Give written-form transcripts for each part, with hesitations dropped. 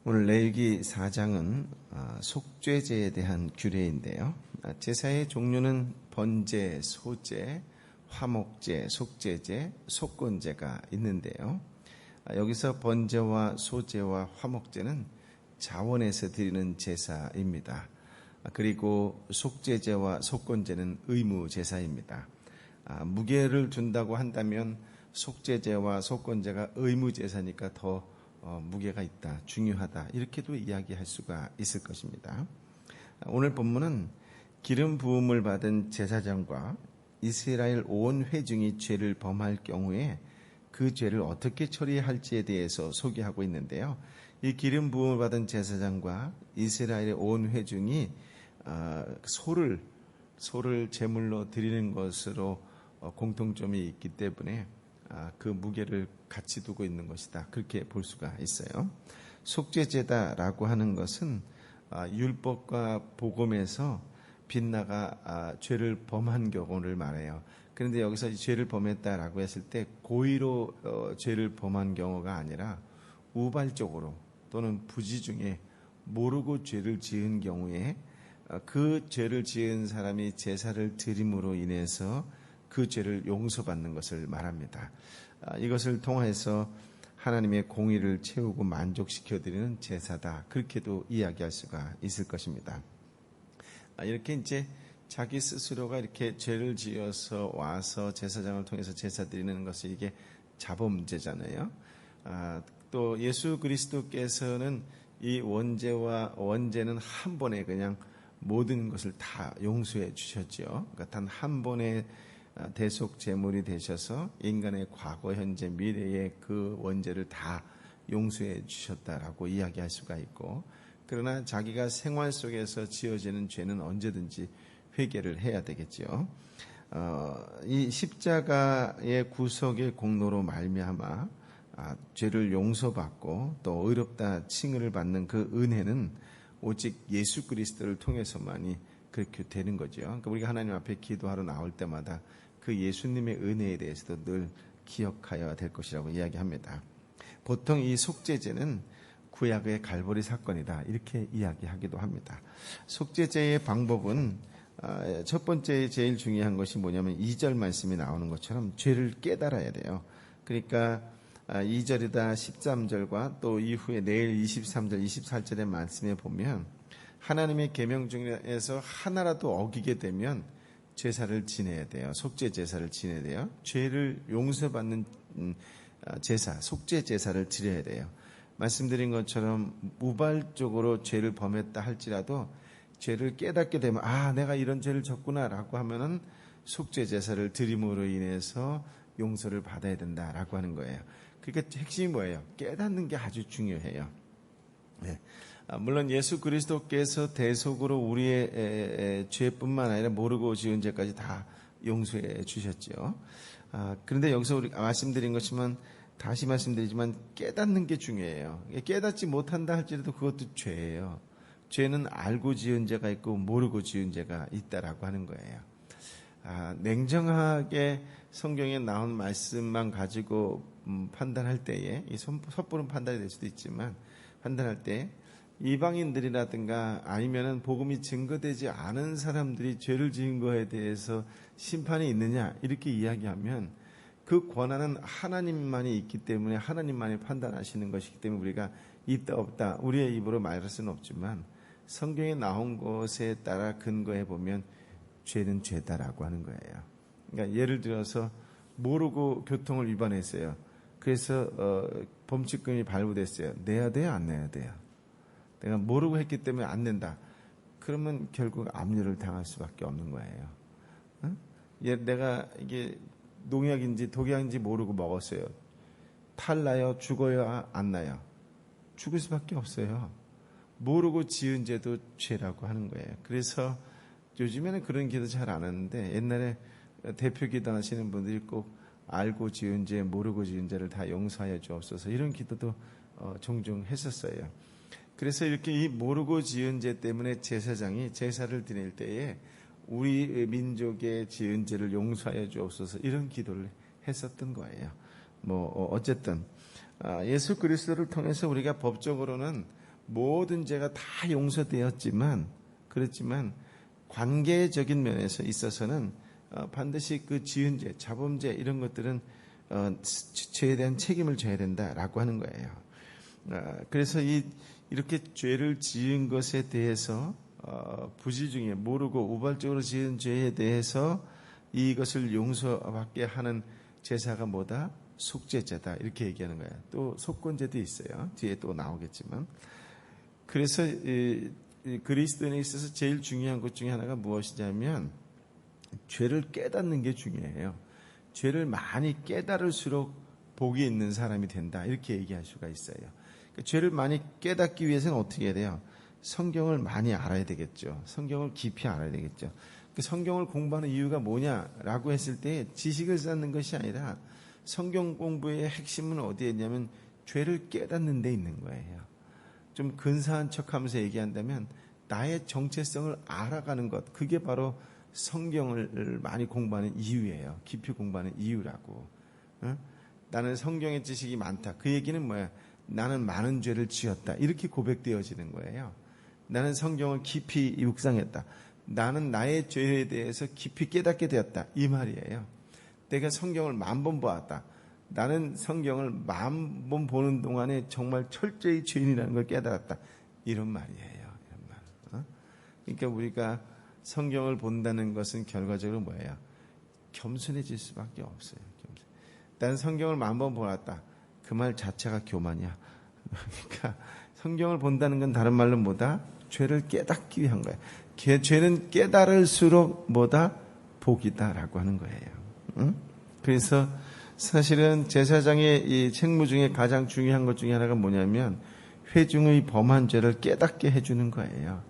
오늘 레위기 4장은 속죄제에 대한 규례인데요. 제사의 종류는 번제, 소제, 화목제, 속죄제, 속건제가 있는데요. 여기서 번제와 소제와 화목제는 자원에서 드리는 제사입니다. 그리고 속죄제와 속건제는 의무 제사입니다. 무게를 둔다고 한다면 속죄제와 속건제가 의무 제사니까 더 무게가 있다, 중요하다, 이렇게도 이야기할 수가 있을 것입니다. 오늘 본문은 기름 부음을 받은 제사장과 이스라엘 온 회중이 죄를 범할 경우에 그 죄를 어떻게 처리할지에 대해서 소개하고 있는데요. 이 기름 부음을 받은 제사장과 이스라엘의 온 회중이 소를 제물로 드리는 것으로 공통점이 있기 때문에 그 무게를 같이 두고 있는 것이다, 그렇게 볼 수가 있어요. 속죄제다라고 하는 것은 율법과 복음에서 빗나가 죄를 범한 경우를 말해요. 그런데 여기서 죄를 범했다라고 했을 때 고의로 죄를 범한 경우가 아니라 우발적으로 또는 부지 중에 모르고 죄를 지은 경우에 그 죄를 지은 사람이 제사를 드림으로 인해서 그 죄를 용서받는 것을 말합니다. 이것을 통해서 하나님의 공의를 채우고 만족시켜드리는 제사다, 그렇게도 이야기할 수가 있을 것입니다. 이렇게 이제 자기 스스로가 이렇게 죄를 지어서 와서 제사장을 통해서 제사 드리는 것이 이게 자범죄잖아요. 또 예수 그리스도께서는 이 원죄는 한 번에 그냥 모든 것을 다 용서해 주셨죠. 그러니까 단 한 번의 대속 제물이 되셔서 인간의 과거, 현재, 미래의 그 원죄를 다 용서해 주셨다라고 이야기할 수가 있고, 그러나 자기가 생활 속에서 지어지는 죄는 언제든지 회개를 해야 되겠죠. 이 십자가의 구속의 공로로 말미암아 죄를 용서받고 또 의롭다 칭의를 받는 그 은혜는 오직 예수 그리스도를 통해서만이 그렇게 되는 거죠. 그러니까 우리가 하나님 앞에 기도하러 나올 때마다 그 예수님의 은혜에 대해서도 늘 기억하여야 될 것이라고 이야기합니다. 보통 이 속죄제는 구약의 갈보리 사건이다, 이렇게 이야기하기도 합니다. 속죄제의 방법은 첫 번째 제일 중요한 것이 뭐냐면 2절 말씀이 나오는 것처럼 죄를 깨달아야 돼요. 그러니까 2절이다 13절과 또 이후에 내일 23절 24절의 말씀에 보면 하나님의 계명 중에서 하나라도 어기게 되면 제사를 지내야 돼요. 속죄 제사를 지내야 돼요. 죄를 용서받는 제사, 속죄 제사를 드려야 돼요. 말씀드린 것처럼 우발적으로 죄를 범했다 할지라도 죄를 깨닫게 되면 내가 이런 죄를 졌구나라고 하면은 속죄 제사를 드림으로 인해서 용서를 받아야 된다라고 하는 거예요. 그러니까 핵심이 뭐예요? 깨닫는 게 아주 중요해요. 네. 물론 예수 그리스도께서 대속으로 우리의 죄뿐만 아니라 모르고 지은 죄까지 다 용서해 주셨죠. 그런데 여기서 우리가 말씀드린 것이지만 다시 말씀드리지만 깨닫는 게 중요해요. 깨닫지 못한다 할지라도 그것도 죄예요. 죄는 알고 지은 죄가 있고 모르고 지은 죄가 있다라고 하는 거예요. 냉정하게 성경에 나온 말씀만 가지고 판단할 때에 이 섣부른 판단이 될 수도 있지만 판단할 때 이방인들이라든가 아니면은 복음이 증거되지 않은 사람들이 죄를 지은 거에 대해서 심판이 있느냐 이렇게 이야기하면 그 권한은 하나님만이 있기 때문에 하나님만이 판단하시는 것이기 때문에 우리가 있다 없다 우리의 입으로 말할 수는 없지만 성경에 나온 것에 따라 근거해 보면 죄는 죄다라고 하는 거예요. 그러니까 예를 들어서 모르고 교통을 위반했어요. 그래서 범칙금이 발부됐어요. 내야 돼요, 안 내야 돼요? 내가 모르고 했기 때문에 안 낸다. 그러면 결국 압류를 당할 수밖에 없는 거예요. 응? 내가 이게 농약인지 독약인지 모르고 먹었어요. 탈나요? 죽어요? 안 나요? 죽을 수밖에 없어요. 모르고 지은 죄도 죄라고 하는 거예요. 그래서 요즘에는 그런 기도 잘 안 하는데 옛날에 대표 기도 하시는 분들이 꼭 알고 지은 죄, 모르고 지은 죄를 다 용서하여 주옵소서, 이런 기도도 종종 했었어요. 그래서 이렇게 이 모르고 지은 죄 때문에 제사장이 제사를 드릴 때에 우리 민족의 지은 죄를 용서하여 주옵소서, 이런 기도를 했었던 거예요. 어쨌든 예수 그리스도를 통해서 우리가 법적으로는 모든 죄가 다 용서되었지만 그렇지만 관계적인 면에서 있어서는 반드시 그 지은 죄, 자범죄 이런 것들은 죄에 대한 책임을 져야 된다라고 하는 거예요. 그래서 이렇게 죄를 지은 것에 대해서 부지중에 모르고 우발적으로 지은 죄에 대해서 이것을 용서받게 하는 제사가 뭐다? 속죄제다 이렇게 얘기하는 거예요. 또 속건제도 있어요. 뒤에 또 나오겠지만. 그래서 그리스도인에 있어서 제일 중요한 것 중에 하나가 무엇이냐면 죄를 깨닫는 게 중요해요. 죄를 많이 깨달을수록 복이 있는 사람이 된다 이렇게 얘기할 수가 있어요. 그러니까 죄를 많이 깨닫기 위해서는 어떻게 해야 돼요? 성경을 많이 알아야 되겠죠. 성경을 깊이 알아야 되겠죠. 그 성경을 공부하는 이유가 뭐냐라고 했을 때 지식을 쌓는 것이 아니라 성경 공부의 핵심은 어디에 있냐면 죄를 깨닫는 데 있는 거예요. 좀 근사한 척하면서 얘기한다면 나의 정체성을 알아가는 것, 그게 바로 성경을 많이 공부하는 이유예요. 깊이 공부하는 이유라고. 나는 성경의 지식이 많다. 그 얘기는 뭐야? 나는 많은 죄를 지었다. 이렇게 고백되어지는 거예요. 나는 성경을 깊이 묵상했다. 나는 나의 죄에 대해서 깊이 깨닫게 되었다. 이 말이에요. 내가 성경을 10,000번 보았다. 나는 성경을 10,000번 보는 동안에 정말 철저히 죄인이라는 걸 깨달았다. 이런 말이에요. 이런 말. 그러니까 우리가 성경을 본다는 것은 결과적으로 뭐예요? 겸손해질 수밖에 없어요. 나는 성경을 10,000번 보았다. 그 말 자체가 교만이야. 그러니까 성경을 본다는 건 다른 말로 뭐다? 죄를 깨닫기 위한 거예요. 죄는 깨달을수록 뭐다? 복이다라고 하는 거예요. 그래서 사실은 제사장의 이 책무 중에 가장 중요한 것 중에 하나가 뭐냐면 회중의 범한 죄를 깨닫게 해주는 거예요.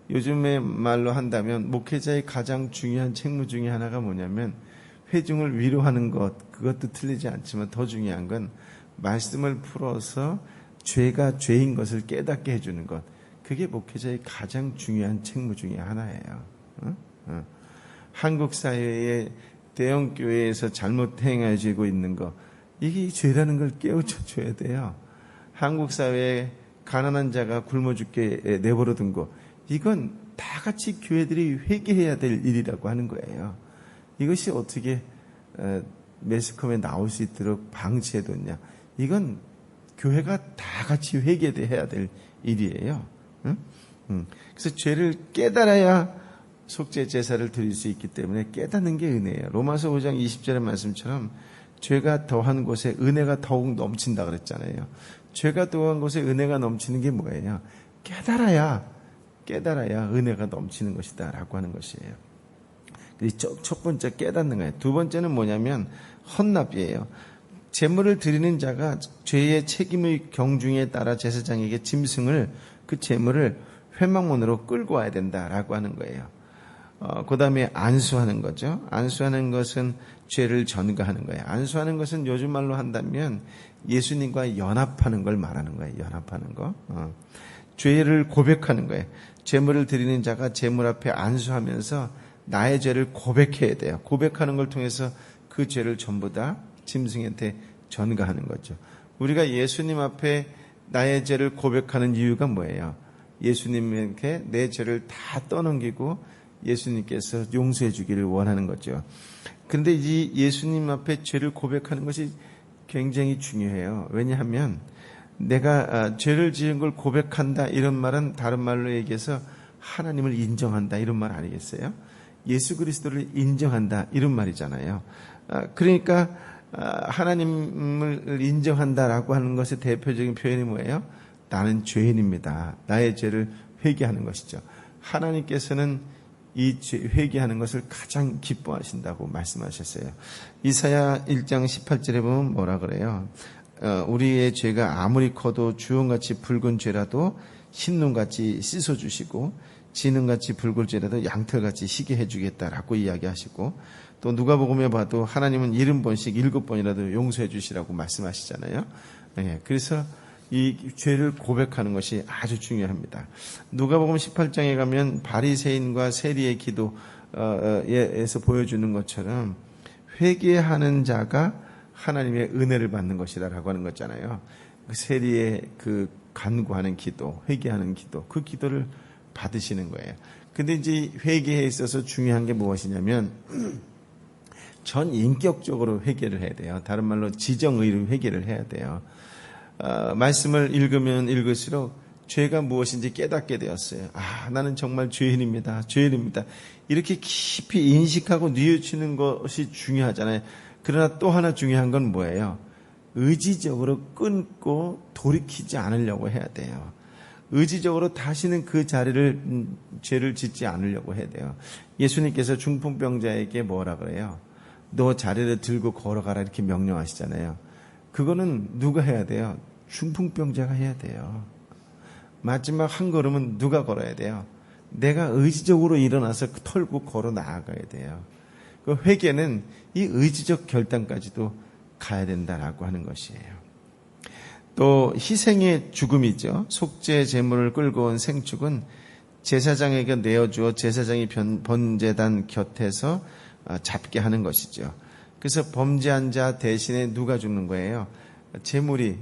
요즘의 말로 한다면 목회자의 가장 중요한 책무 중에 하나가 뭐냐면 회중을 위로하는 것, 그것도 틀리지 않지만 더 중요한 건 말씀을 풀어서 죄가 죄인 것을 깨닫게 해주는 것. 그게 목회자의 가장 중요한 책무 중에 하나예요. 한국 사회의 대형 교회에서 잘못 행해지고 있는 거, 이게 죄라는 걸 깨우쳐 줘야 돼요. 한국 사회에 가난한 자가 굶어 죽게 내버려둔 거, 이건 다 같이 교회들이 회개해야 될 일이라고 하는 거예요. 이것이 어떻게 매스컴에 나올 수 있도록 방치해뒀냐? 이건 교회가 다 같이 회개해야 될 일이에요. 그래서 죄를 깨달아야 속죄 제사를 드릴 수 있기 때문에 깨닫는 게 은혜예요. 로마서 5장 20절의 말씀처럼 죄가 더한 곳에 은혜가 더욱 넘친다 그랬잖아요. 죄가 더한 곳에 은혜가 넘치는 게 뭐예요? 깨달아야 은혜가 넘치는 것이다 라고 하는 것이에요. 첫 번째 깨닫는 거예요. 두 번째는 뭐냐면 헌납이에요. 제물을 드리는 자가 죄의 책임의 경중에 따라 제사장에게 짐승을, 그 제물을 회막문으로 끌고 와야 된다라고 하는 거예요. 그 다음에 안수하는 거죠. 안수하는 것은 죄를 전가하는 거예요. 안수하는 것은 요즘 말로 한다면 예수님과 연합하는 걸 말하는 거예요. 연합하는 거. 죄를 고백하는 거예요. 제물을 드리는 자가 제물 앞에 안수하면서 나의 죄를 고백해야 돼요. 고백하는 걸 통해서 그 죄를 전부 다 짐승한테 전가하는 거죠. 우리가 예수님 앞에 나의 죄를 고백하는 이유가 뭐예요? 예수님께 내 죄를 다 떠넘기고 예수님께서 용서해 주기를 원하는 거죠. 그런데 이 예수님 앞에 죄를 고백하는 것이 굉장히 중요해요. 왜냐하면 내가 죄를 지은 걸 고백한다 이런 말은 다른 말로 얘기해서 하나님을 인정한다 이런 말 아니겠어요? 예수 그리스도를 인정한다 이런 말이잖아요. 그러니까 하나님을 인정한다라고 하는 것의 대표적인 표현이 뭐예요? 나는 죄인입니다. 나의 죄를 회개하는 것이죠. 하나님께서는 이 회개하는 것을 가장 기뻐하신다고 말씀하셨어요. 이사야 1장 18절에 보면 뭐라 그래요? 우리의 죄가 아무리 커도 주홍같이 붉은 죄라도 흰눈같이 씻어주시고 진흥같이 붉을 죄라도 양털같이 희게 해주겠다라고 이야기하시고, 또 누가복음에 봐도 하나님은 70번씩 7번이라도 용서해 주시라고 말씀하시잖아요. 그래서 이 죄를 고백하는 것이 아주 중요합니다. 누가복음 18장에 가면 바리새인과 세리의 기도에서 보여주는 것처럼 회개하는 자가 하나님의 은혜를 받는 것이라고 하는 거잖아요. 세리의 그 간구하는 기도, 회개하는 기도, 그 기도를 받으시는 거예요. 근데 이제 회개에 있어서 중요한 게 무엇이냐면 전 인격적으로 회개를 해야 돼요. 다른 말로 지정의로 회개를 해야 돼요. 말씀을 읽으면 읽을수록 죄가 무엇인지 깨닫게 되었어요. 나는 정말 죄인입니다. 죄인입니다. 이렇게 깊이 인식하고 뉘우치는 것이 중요하잖아요. 그러나 또 하나 중요한 건 뭐예요? 의지적으로 끊고 돌이키지 않으려고 해야 돼요. 의지적으로 다시는 그 자리를 죄를 짓지 않으려고 해야 돼요. 예수님께서 중풍병자에게 뭐라 그래요? 너 자리를 들고 걸어가라 이렇게 명령하시잖아요. 그거는 누가 해야 돼요? 중풍병자가 해야 돼요. 마지막 한 걸음은 누가 걸어야 돼요? 내가 의지적으로 일어나서 털고 걸어 나아가야 돼요. 그 회개는 이 의지적 결단까지도 가야 된다라고 하는 것이에요. 또 희생의 죽음이죠. 속죄 제물을 끌고 온 생축은 제사장에게 내어주어 제사장이 번제단 곁에서 잡게 하는 것이죠. 그래서 범죄한 자 대신에 누가 죽는 거예요? 제물이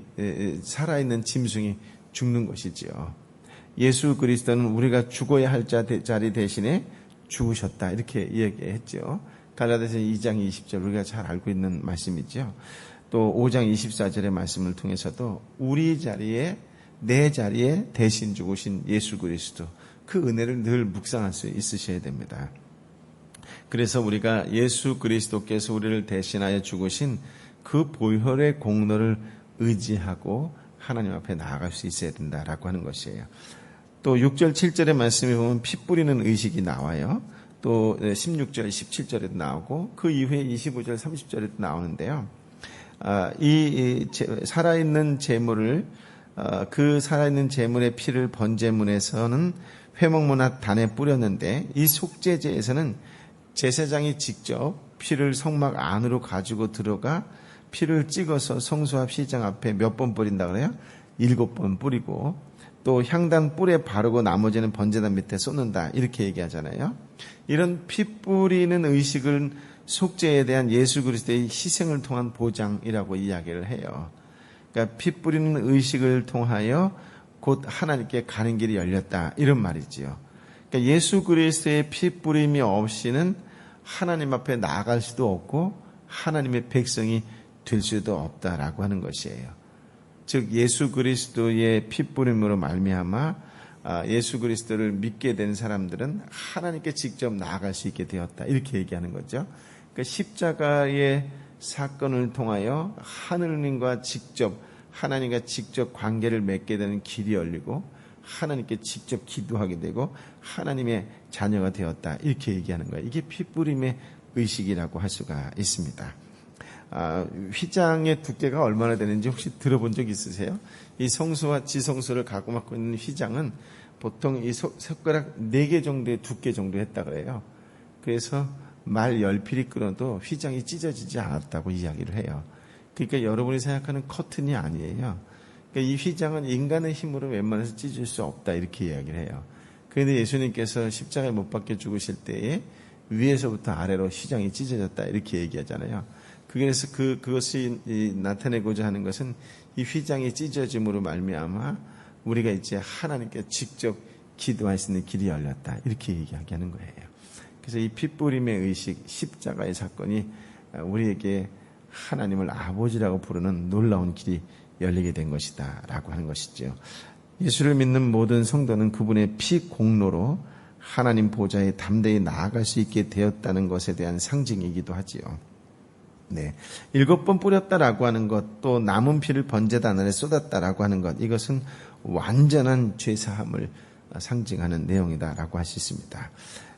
살아있는 짐승이 죽는 것이지요. 예수 그리스도는 우리가 죽어야 할 자리 대신에 죽으셨다 이렇게 얘기했죠. 갈라디아서 2장 20절 우리가 잘 알고 있는 말씀이죠. 또 5장 24절의 말씀을 통해서도 우리 자리에 내 자리에 대신 죽으신 예수 그리스도 그 은혜를 늘 묵상할 수 있으셔야 됩니다. 그래서 우리가 예수 그리스도께서 우리를 대신하여 죽으신 그 보혈의 공로를 의지하고 하나님 앞에 나아갈 수 있어야 된다라고 하는 것이에요. 또 6절 7절의 말씀에 보면 피 뿌리는 의식이 나와요. 또 16절 17절에도 나오고 그 이후에 25절 30절에도 나오는데요. 이 살아있는 제물을 그 살아있는 제물의 피를 번제문에서는 회목문 앞 단에 뿌렸는데 이 속죄제에서는 제사장이 직접 피를 성막 안으로 가지고 들어가 피를 찍어서 성소 앞 시장 앞에 몇 번 뿌린다 그래요? 7번 뿌리고 또 향단 뿔에 바르고 나머지는 번제단 밑에 쏟는다 이렇게 얘기하잖아요. 이런 피 뿌리는 의식은 속죄에 대한 예수 그리스도의 희생을 통한 보장이라고 이야기를 해요. 그러니까 피 뿌리는 의식을 통하여 곧 하나님께 가는 길이 열렸다 이런 말이지요. 그러니까 예수 그리스도의 피 뿌림이 없이는 하나님 앞에 나아갈 수도 없고 하나님의 백성이 될 수도 없다라고 하는 것이에요. 즉 예수 그리스도의 피 뿌림으로 말미암아 예수 그리스도를 믿게 된 사람들은 하나님께 직접 나아갈 수 있게 되었다 이렇게 얘기하는 거죠. 그러니까 십자가의 사건을 통하여 하나님과 직접 관계를 맺게 되는 길이 열리고 하나님께 직접 기도하게 되고 하나님의 자녀가 되었다 이렇게 얘기하는 거예요. 이게 피 뿌림의 의식이라고 할 수가 있습니다. 휘장의 두께가 얼마나 되는지 혹시 들어본 적 있으세요? 이 성소와 지성소를 가로막고 있는 휘장은 보통 이 손가락 4개 정도의 두께 정도 했다 그래요. 그래서 말 10필이 끊어도 휘장이 찢어지지 않았다고 이야기를 해요. 그러니까 여러분이 생각하는 커튼이 아니에요. 그러니까 이 휘장은 인간의 힘으로 웬만해서 찢을 수 없다 이렇게 이야기를 해요. 그런데 예수님께서 십자가에 못 박혀 죽으실 때에 위에서부터 아래로 휘장이 찢어졌다 이렇게 얘기하잖아요. 그래서 그것이 나타내고자 하는 것은 이 휘장이 찢어짐으로 말미암아 우리가 이제 하나님께 직접 기도할 수 있는 길이 열렸다 이렇게 얘기하게 하는 거예요. 그래서 이 핏뿌림의 의식, 십자가의 사건이 우리에게 하나님을 아버지라고 부르는 놀라운 길이 열리게 된 것이다 라고 하는 것이죠. 예수를 믿는 모든 성도는 그분의 피 공로로 하나님 보좌에 담대히 나아갈 수 있게 되었다는 것에 대한 상징이기도 하지요. 네, 7번 뿌렸다라고 하는 것, 또 남은 피를 번제단 안에 쏟았다라고 하는 것, 이것은 완전한 죄사함을 상징하는 내용이다라고 할 수 있습니다.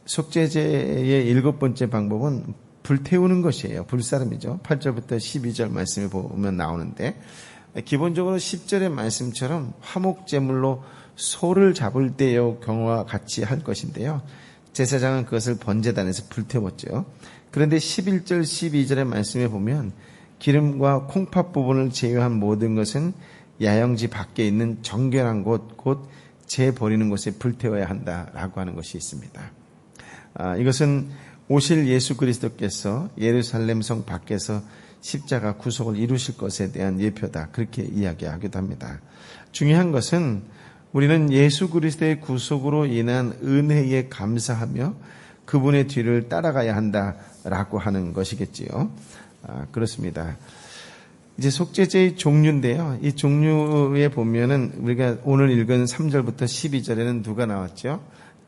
속죄제의 7번째 방법은 불태우는 것이에요. 불사름이죠. 8절부터 12절 말씀을 보면 나오는데 기본적으로 10절의 말씀처럼 화목제물로 소를 잡을 때의 경우와 같이 할 것인데요. 제사장은 그것을 번제단에서 불태웠죠. 그런데 11절, 12절의 말씀에 보면 기름과 콩팥 부분을 제외한 모든 것은 야영지 밖에 있는 정결한 곳, 곧 재버리는 곳에 불태워야 한다라고 하는 것이 있습니다. 이것은 오실 예수 그리스도께서 예루살렘 성 밖에서 십자가 구속을 이루실 것에 대한 예표다. 그렇게 이야기하기도 합니다. 중요한 것은 우리는 예수 그리스도의 구속으로 인한 은혜에 감사하며 그분의 뒤를 따라가야 한다라고 하는 것이겠지요. 그렇습니다. 이제 속죄제의 종류인데요. 이 종류에 보면은 우리가 오늘 읽은 3절부터 12절에는 누가 나왔죠?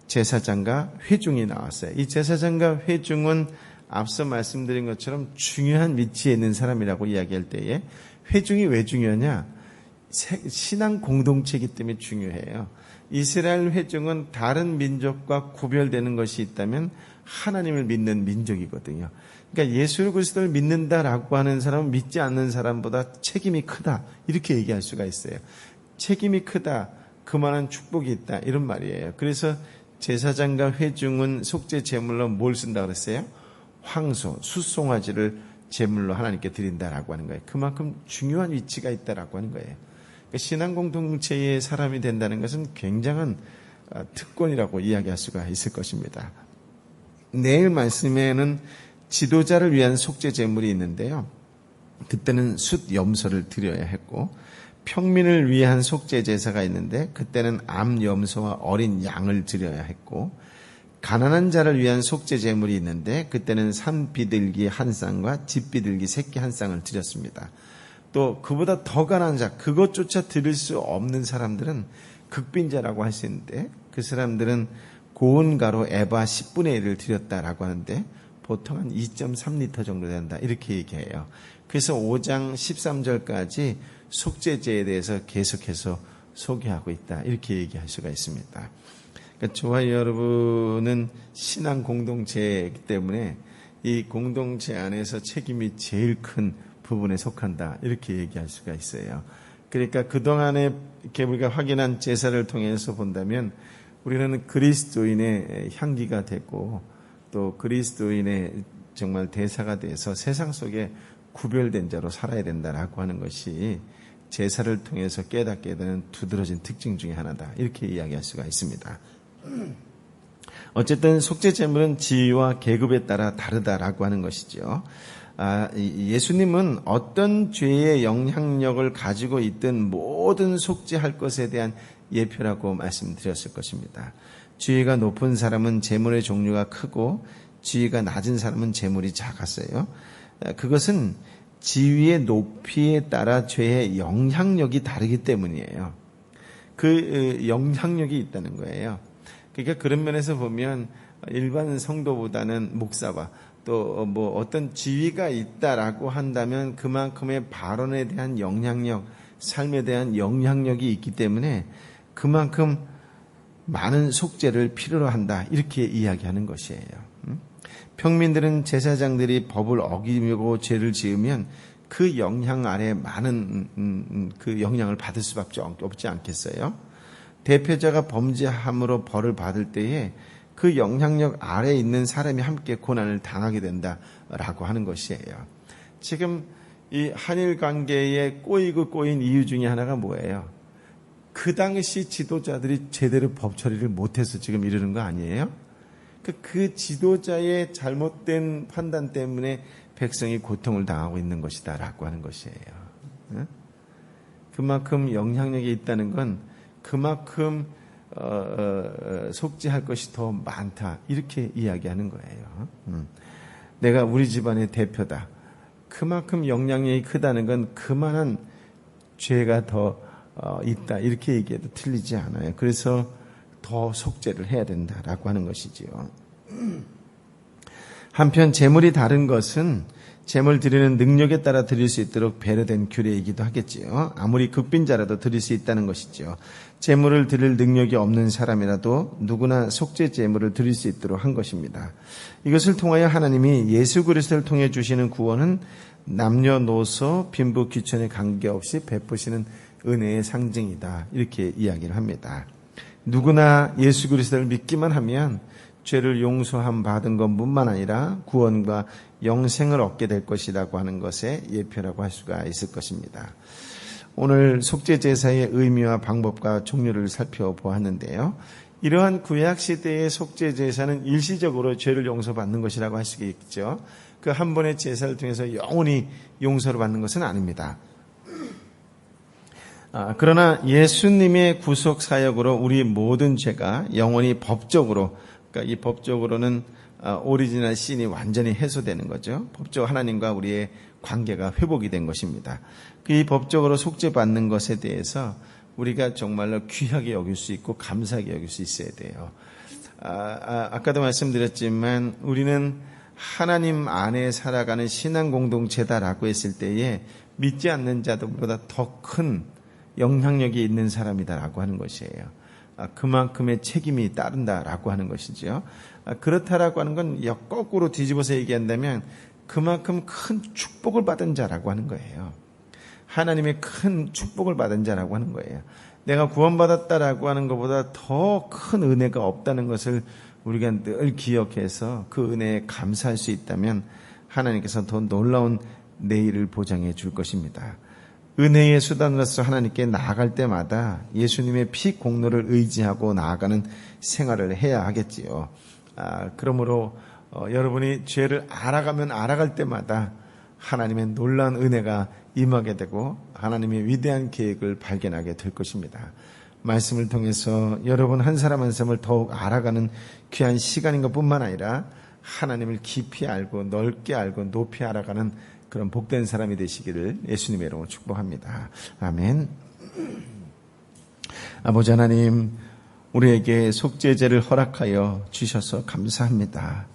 제사장과 회중이 나왔어요. 이 제사장과 회중은 앞서 말씀드린 것처럼 중요한 위치에 있는 사람이라고 이야기할 때에 회중이 왜 중요하냐? 신앙 공동체이기 때문에 중요해요. 이스라엘 회중은 다른 민족과 구별되는 것이 있다면 하나님을 믿는 민족이거든요. 그러니까 예수 그리스도를 믿는다라고 하는 사람은 믿지 않는 사람보다 책임이 크다. 이렇게 얘기할 수가 있어요. 책임이 크다. 그만한 축복이 있다. 이런 말이에요. 그래서 제사장과 회중은 속죄 제물로 뭘 쓴다 그랬어요? 황소, 숫송아지를 제물로 하나님께 드린다라고 하는 거예요. 그만큼 중요한 위치가 있다라고 하는 거예요. 그러니까 신앙 공동체의 사람이 된다는 것은 굉장한 특권이라고 이야기할 수가 있을 것입니다. 내일 말씀에는 지도자를 위한 속죄 제물이 있는데요. 그때는 숫 염소를 드려야 했고, 평민을 위한 속죄 제사가 있는데 그때는 암 염소와 어린 양을 드려야 했고, 가난한 자를 위한 속죄 제물이 있는데 그때는 산 비둘기 한 쌍과 집 비둘기 새끼 한 쌍을 드렸습니다. 또 그보다 더 가난한 자, 그것조차 드릴 수 없는 사람들은 극빈자라고 할 수 있는데 그 사람들은 고운 가루 에바 10분의 1을 드렸다라고 하는데 보통 한 2.3리터 정도 된다 이렇게 얘기해요. 그래서 5장 13절까지 속죄제에 대해서 계속해서 소개하고 있다 이렇게 얘기할 수가 있습니다. 그러니까 저와 여러분은 신앙 공동체이기 때문에 이 공동체 안에서 책임이 제일 큰 부분에 속한다 이렇게 얘기할 수가 있어요. 그러니까 그동안에 이렇게 우리가 확인한 제사를 통해서 본다면 우리는 그리스도인의 향기가 되고 또 그리스도인의 정말 대사가 돼서 세상 속에 구별된 자로 살아야 된다라고 하는 것이 제사를 통해서 깨닫게 되는 두드러진 특징 중에 하나다 이렇게 이야기할 수가 있습니다. 어쨌든 속죄 제물은 지위와 계급에 따라 다르다라고 하는 것이죠. 예수님은 어떤 죄의 영향력을 가지고 있든 모든 속죄할 것에 대한 예표라고 말씀드렸을 것입니다. 지위가 높은 사람은 제물의 종류가 크고 지위가 낮은 사람은 제물이 작았어요. 그것은 지위의 높이에 따라 죄의 영향력이 다르기 때문이에요. 그 영향력이 있다는 거예요. 그러니까 그런 면에서 보면 일반 성도보다는 목사와 또 뭐 어떤 지위가 있다라고 한다면 그만큼의 발언에 대한 영향력, 삶에 대한 영향력이 있기 때문에 그만큼 많은 속죄를 필요로 한다 이렇게 이야기하는 것이에요. 평민들은 제사장들이 법을 어기고 죄를 지으면 그 영향 아래 많은 그 영향을 받을 수밖에 없지 않겠어요? 대표자가 범죄함으로 벌을 받을 때에 그 영향력 아래에 있는 사람이 함께 고난을 당하게 된다라고 하는 것이에요. 지금 이 한일 관계에 꼬인 이유 중에 하나가 뭐예요? 그 당시 지도자들이 제대로 법 처리를 못해서 지금 이러는 거 아니에요? 그 지도자의 잘못된 판단 때문에 백성이 고통을 당하고 있는 것이다라고 하는 것이에요. 그만큼 영향력이 있다는 건 그만큼 속죄할 것이 더 많다 이렇게 이야기하는 거예요. 내가 우리 집안의 대표다. 그만큼 영향력이 크다는 건 그만한 죄가 더 있다 이렇게 얘기해도 틀리지 않아요. 그래서 더 속죄를 해야 된다라고 하는 것이지요. 한편 제물이 다른 것은 제물 드리는 능력에 따라 드릴 수 있도록 배려된 규례이기도 하겠지요. 아무리 극빈자라도 드릴 수 있다는 것이죠. 제물을 드릴 능력이 없는 사람이라도 누구나 속죄 제물을 드릴 수 있도록 한 것입니다. 이것을 통하여 하나님이 예수 그리스도를 통해 주시는 구원은 남녀노소 빈부 귀천에 관계없이 베푸시는 은혜의 상징이다 이렇게 이야기를 합니다. 누구나 예수 그리스도를 믿기만 하면 죄를 용서함 받은 것뿐만 아니라 구원과 영생을 얻게 될 것이라고 하는 것의 예표라고 할 수가 있을 것입니다. 오늘 속죄 제사의 의미와 방법과 종류를 살펴보았는데요. 이러한 구약 시대의 속죄 제사는 일시적으로 죄를 용서받는 것이라고 할 수 있죠. 그 한 번의 제사를 통해서 영원히 용서를 받는 것은 아닙니다. 그러나 예수님의 구속 사역으로 우리 모든 죄가 영원히 법적으로, 그러니까 이 법적으로는 오리지널 신이 완전히 해소되는 거죠. 법적으로 하나님과 우리의 관계가 회복이 된 것입니다. 이 법적으로 속죄받는 것에 대해서 우리가 정말로 귀하게 여길 수 있고 감사하게 여길 수 있어야 돼요. 아까도 말씀드렸지만 우리는 하나님 안에 살아가는 신앙 공동체다라고 했을 때에 믿지 않는 자들보다 더 큰 영향력이 있는 사람이다라고 하는 것이에요. 그만큼의 책임이 따른다라고 하는 것이죠. 그렇다라고 하는 건 거꾸로 뒤집어서 얘기한다면 그만큼 큰 축복을 받은 자라고 하는 거예요. 하나님의 큰 축복을 받은 자라고 하는 거예요. 내가 구원받았다라고 하는 것보다 더 큰 은혜가 없다는 것을 우리가 늘 기억해서 그 은혜에 감사할 수 있다면 하나님께서 더 놀라운 내일을 보장해 줄 것입니다. 은혜의 수단으로서 하나님께 나아갈 때마다 예수님의 피 공로를 의지하고 나아가는 생활을 해야 하겠지요. 그러므로 여러분이 죄를 알아가면 알아갈 때마다 하나님의 놀라운 은혜가 임하게 되고 하나님의 위대한 계획을 발견하게 될 것입니다. 말씀을 통해서 여러분 한 사람 한 사람을 더욱 알아가는 귀한 시간인 것뿐만 아니라 하나님을 깊이 알고 넓게 알고 높이 알아가는 그런 복된 사람이 되시기를 예수님의 이름으로 축복합니다. 아멘. 아버지 하나님, 우리에게 속죄제를 허락하여 주셔서 감사합니다.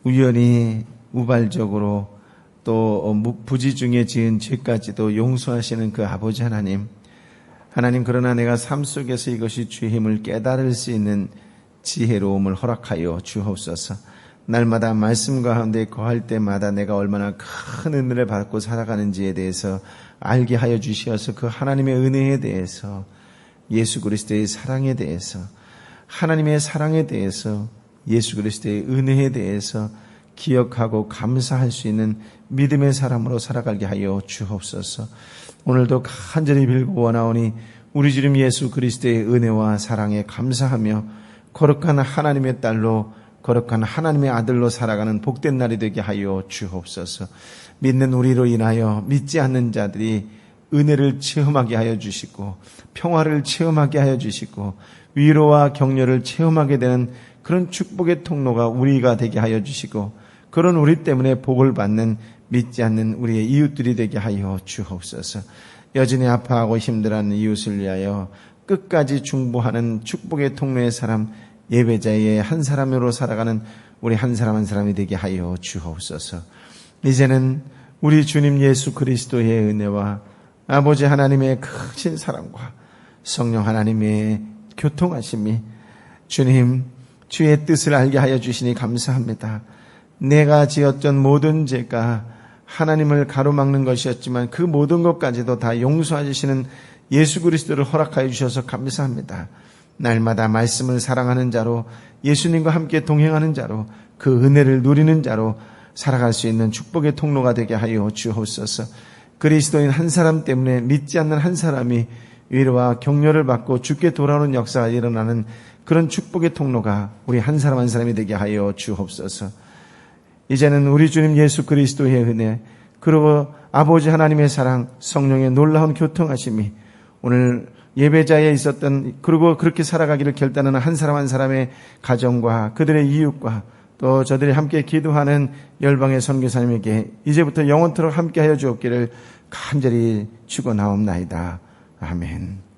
우연히 우발적으로 또 부지 중에 지은 죄까지도 용서하시는 그 아버지 하나님, 그러나 내가 삶 속에서 이것이 죄임을 깨달을 수 있는 지혜로움을 허락하여 주옵소서. 날마다 말씀 가운데 거할 때마다 내가 얼마나 큰 은혜를 받고 살아가는지에 대해서 알게 하여 주시어서 그 하나님의 은혜에 대해서, 예수 그리스도의 사랑에 대해서, 하나님의 사랑에 대해서, 예수 그리스도의 은혜에 대해서 기억하고 감사할 수 있는 믿음의 사람으로 살아가게 하여 주옵소서. 오늘도 간절히 빌고 원하오니 우리 주님 예수 그리스도의 은혜와 사랑에 감사하며 거룩한 하나님의 딸로, 거룩한 하나님의 아들로 살아가는 복된 날이 되게 하여 주옵소서. 믿는 우리로 인하여 믿지 않는 자들이 은혜를 체험하게 하여 주시고 평화를 체험하게 하여 주시고 위로와 격려를 체험하게 되는 그런 축복의 통로가 우리가 되게 하여 주시고 그런 우리 때문에 복을 받는 믿지 않는 우리의 이웃들이 되게 하여 주옵소서. 여전히 아파하고 힘들어하는 이웃을 위하여 끝까지 중보하는 축복의 통로의 사람, 예배자의 한 사람으로 살아가는 우리 한 사람 한 사람이 되게 하여 주옵소서. 이제는 우리 주님 예수 그리스도의 은혜와 아버지 하나님의 크신 사랑과 성령 하나님의 교통하심이 주님 주의 뜻을 알게 하여 주시니 감사합니다. 내가 지었던 모든 죄가 하나님을 가로막는 것이었지만 그 모든 것까지도 다 용서해 주시는 예수 그리스도를 허락하여 주셔서 감사합니다. 날마다 말씀을 사랑하는 자로, 예수님과 함께 동행하는 자로, 그 은혜를 누리는 자로 살아갈 수 있는 축복의 통로가 되게 하여 주옵소서. 그리스도인 한 사람 때문에 믿지 않는 한 사람이 위로와 격려를 받고 주께 돌아오는 역사가 일어나는 그런 축복의 통로가 우리 한 사람 한 사람이 되게 하여 주옵소서. 이제는 우리 주님 예수 그리스도의 은혜, 그리고 아버지 하나님의 사랑, 성령의 놀라운 교통하심이 오늘 예배자에 있었던, 그리고 그렇게 살아가기를 결단하는 한 사람 한 사람의 가정과 그들의 이웃과 또 저들이 함께 기도하는 열방의 선교사님에게 이제부터 영원토록 함께하여 주옵기를 간절히 축원하옵나이다. 아멘.